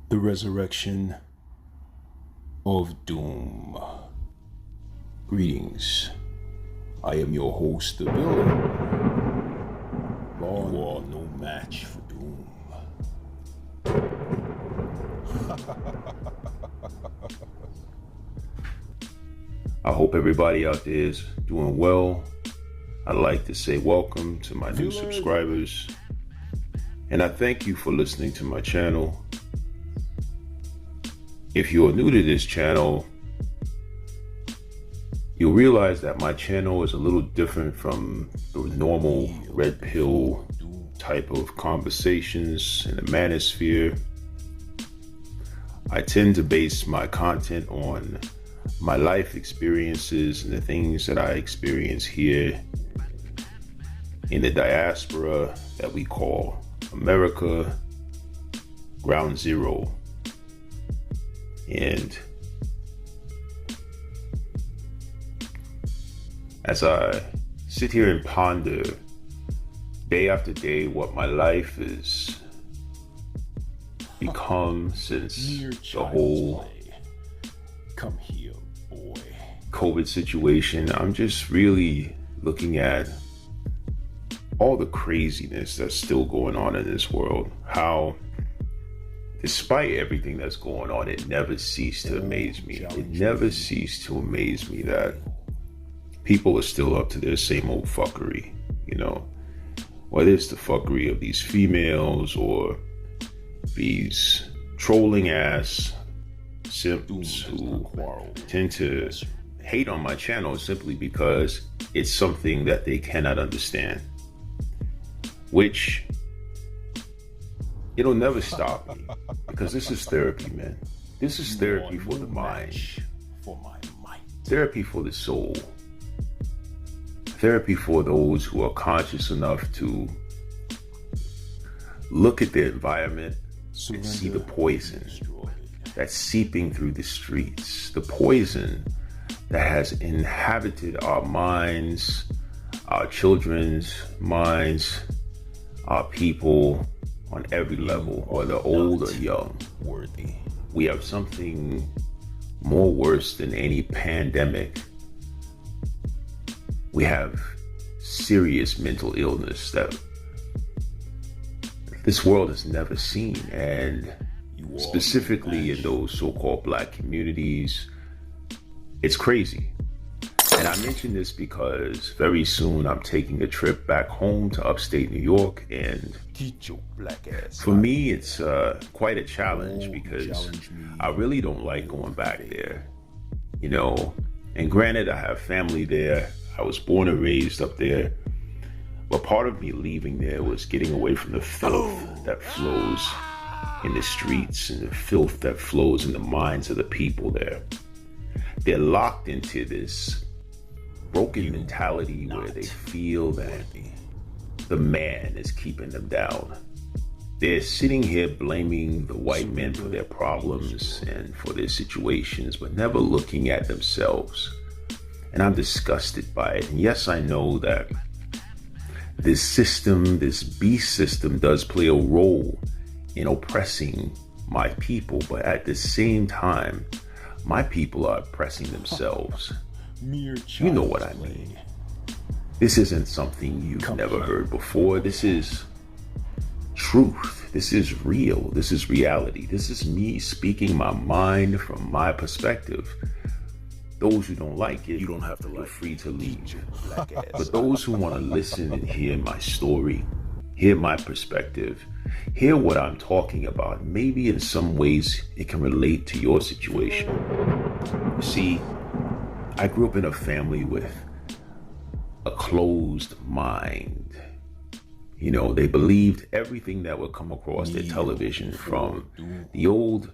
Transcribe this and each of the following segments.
The resurrection of doom. Greetings. I am your host, the villain. You are no match for doom. I hope everybody out there is doing well. I'd like to say welcome to my new subscribers. And I thank you for listening to my channel. If you are new to this channel, you'll realize that my channel is a little different from the normal red pill type of conversations in the manosphere. I tend to base my content on my life experiences and the things that I experience here in the diaspora that we call America, Ground Zero. And as I sit here and ponder day after day what my life has become since the whole COVID situation, I'm just really looking at all the craziness that's still going on in this world. How, despite everything that's going on, it never ceased to amaze me. It never ceased to amaze me that people are still up to their same old fuckery, you know, whether it's the fuckery of these females or these trolling ass simps who tend to hate on my channel simply because it's something that they cannot understand, which it'll never stop me, because this is therapy, man. This is therapy for the mind, therapy for the soul, therapy for those who are conscious enough to look at their environment and see the poison that's seeping through the streets, the poison that has inhabited our minds, our children's minds, our people on every level, whether old or young. We have something more worse than any pandemic. We have serious mental illness that this world has never seen, and specifically in those so-called Black communities, it's crazy. And I mention this because very soon I'm taking a trip back home to upstate New York, and for me it's quite a challenge because I really don't like going back there, you know. And granted, I have family there. I was born and raised up there. But part of me leaving there was getting away from the filth that flows in the streets and the filth that flows in the minds of the people there. They're locked into this broken mentality where they feel that the man is keeping them down. They're sitting here blaming the white men for their problems and for their situations, but never looking at themselves. And I'm disgusted by it. And yes, I know that this system, this beast system, does play a role in oppressing my people, but at the same time, my people are oppressing themselves. You know what I mean. This isn't something you've never heard before. This is truth. This is real. This is reality. This is me speaking my mind from my perspective. Those who don't like it, you don't have to feel free to leave. But those who want to listen and hear my story, hear my perspective, hear what I'm talking about, maybe in some ways it can relate to your situation. You see, I grew up in a family with a closed mind. You know, they believed everything that would come across their television, from the old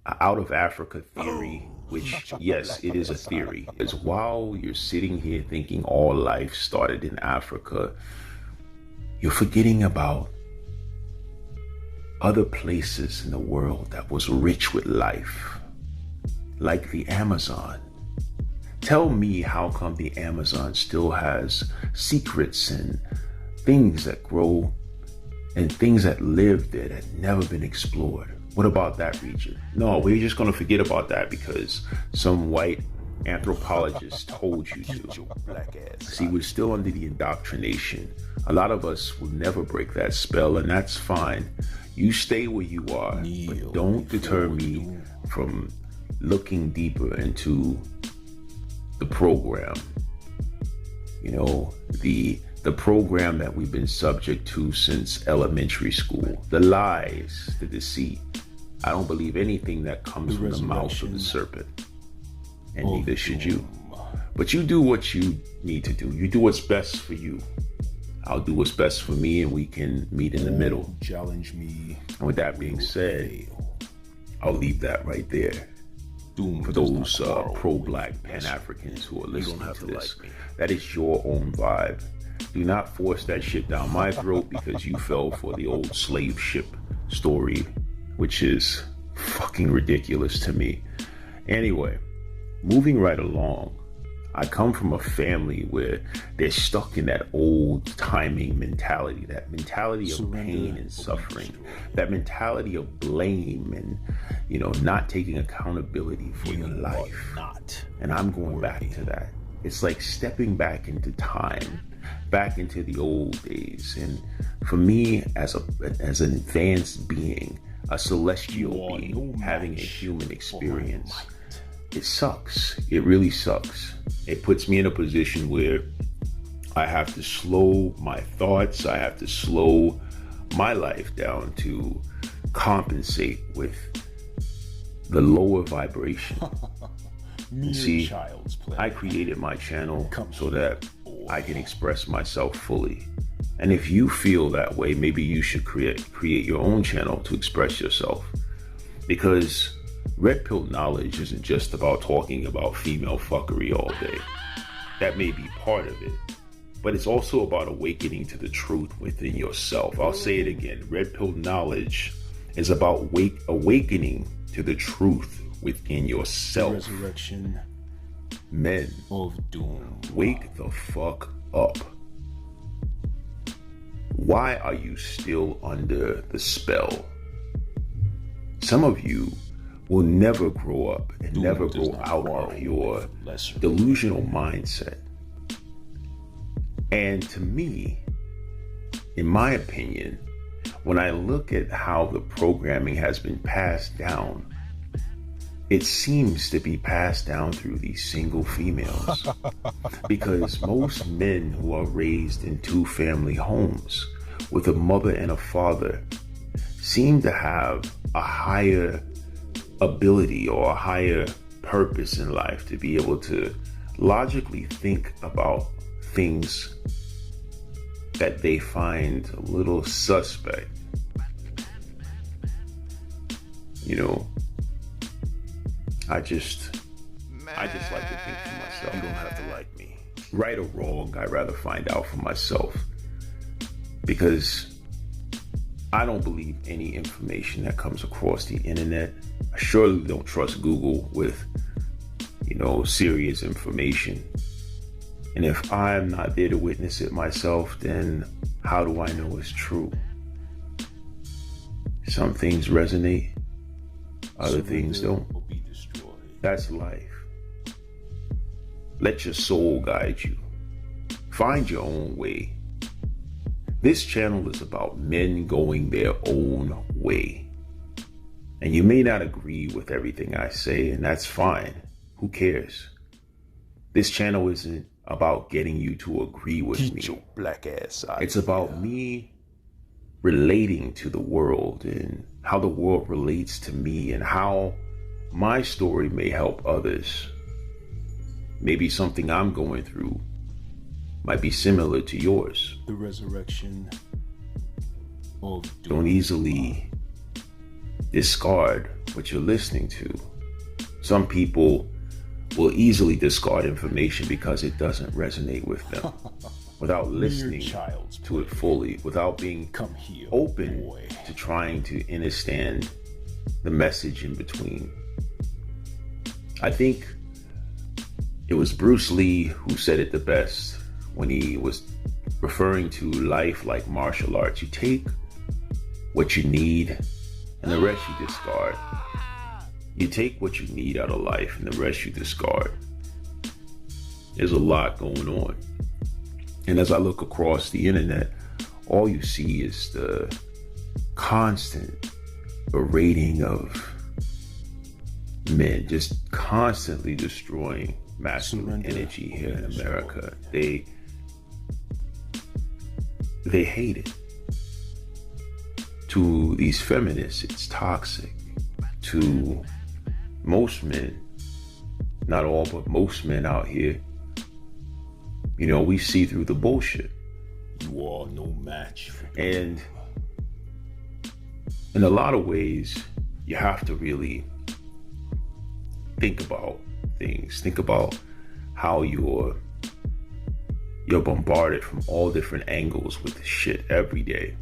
out of Africa theory, which, yes, it is a theory. Because while you're sitting here thinking all life started in Africa, you're forgetting about other places in the world that was rich with life, like the Amazon. Tell me, how come the Amazon still has secrets and things that grow and things that live there that never been explored. What about that region? No, we're just going to forget about that because some white anthropologist told you to. See, we're still under the indoctrination. A lot of us will never break that spell, and that's fine. You stay where you are, but don't deter me from looking deeper into the program. You know, the program that we've been subject to since elementary school. The lies, the deceit. I don't believe anything that comes from the mouth of the serpent. And neither should you. But you do what you need to do. You do what's best for you. I'll do what's best for me, and we can meet in the middle. Challenge me. And with that being said, I'll leave that right there. For those pro-black Pan-Africans who are listening to this, that is your own vibe. Do not force that shit down my throat because you fell for the old slave ship story, which is fucking ridiculous to me. Anyway, moving right along, I come from a family where they're stuck in that old timing mentality, that mentality of pain and suffering, that mentality of blame and, you know, not taking accountability for your life. And I'm going back to that. It's like stepping back into time, back into the old days. And for me, as an advanced being, a celestial being, having a human experience, it sucks. It really sucks. It puts me in a position where I have to slow my thoughts. I have to slow my life down to compensate with the lower vibration. See, I created my channel so that I can express myself fully. And if you feel that way, maybe you should create your own channel to express yourself. Because Red Pill Knowledge isn't just about talking about female fuckery all day. That may be part of it, but it's also about awakening to the truth within yourself. I'll say it again. Red Pill Knowledge is about awakening to the truth within yourself. Resurrection. Men of doom. Wake the fuck up. Why are you still under the spell? Some of you will never grow up and never grow out of your delusional mindset. And to me, in my opinion, when I look at how the programming has been passed down, it seems to be passed down through these single females. Because most men who are raised in two-family homes with a mother and a father seem to have a higher ability or a higher purpose in life to be able to logically think about things that they find a little suspect. You know, I just like to think for myself. You don't have to like me. Right or wrong, I'd rather find out for myself. Because I don't believe any information that comes across the internet. I surely don't trust Google with, you know, serious information. And if I'm not there to witness it myself, then how do I know it's true? Some things resonate, other things don't. That's life. Let your soul guide you. Find your own way. This channel is about men going their own way. And you may not agree with everything I say, and that's fine. Who cares? This channel isn't about getting you to agree with me. Your black ass out. It's about me relating to the world and how the world relates to me and how my story may help others. Maybe something I'm going through might be similar to yours. The resurrection of doom. Don't easily discard what you're listening to. Some people will easily discard information because it doesn't resonate with them without listening to it fully, without being open to trying to understand the message in between. I think it was Bruce Lee who said it the best when he was referring to life like martial arts. You take what you need, and the rest you discard. You take what you need out of life, and the rest you discard. There's a lot going on. And as I look across the internet, all you see is the constant berating of men, just constantly destroying masculine energy here in America. They hate it. To these feminists, it's toxic. To most men, not all, but most men out here, you know, we see through the bullshit. You are no match for And in a lot of ways, you have to really think about things. Think about how you're bombarded from all different angles with this shit every day.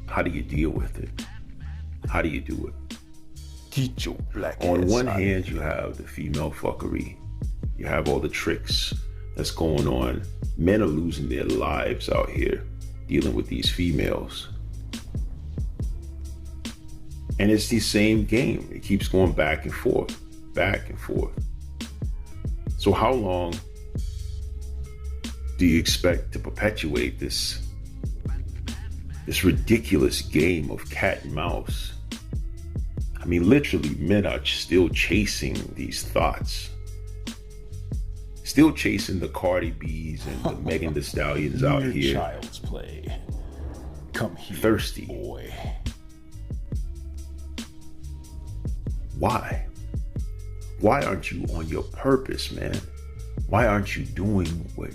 How do you deal with it? How do you do it? Get your black On ass one out hand, of here. you have the female fuckery. You have all the tricks that's going on. Men are losing their lives out here dealing with these females. And it's the same game. It keeps going back and forth, back and forth. So how long do you expect to perpetuate this ridiculous game of cat and mouse? I mean, literally, men are still chasing these thoughts. Still chasing the Cardi B's and the Megan Thee Stallions out Mere here. child's play. Come here, Thirsty. boy. Why? Why aren't you on your purpose, man? Why aren't you doing what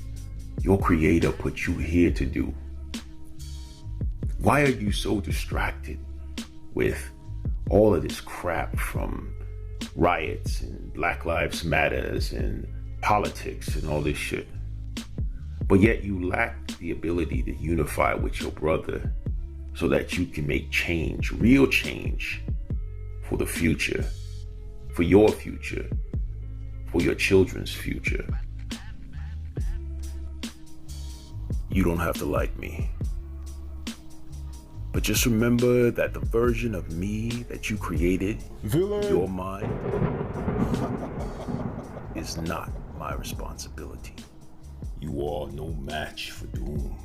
your creator put you here to do? Why are you so distracted with all of this crap from riots and Black Lives Matters and politics and all this shit? But yet you lack the ability to unify with your brother so that you can make change, real change for the future, for your future, for your children's future. You don't have to like me. But just remember that the version of me that you created in your mind is not my responsibility. You are no match for Doom.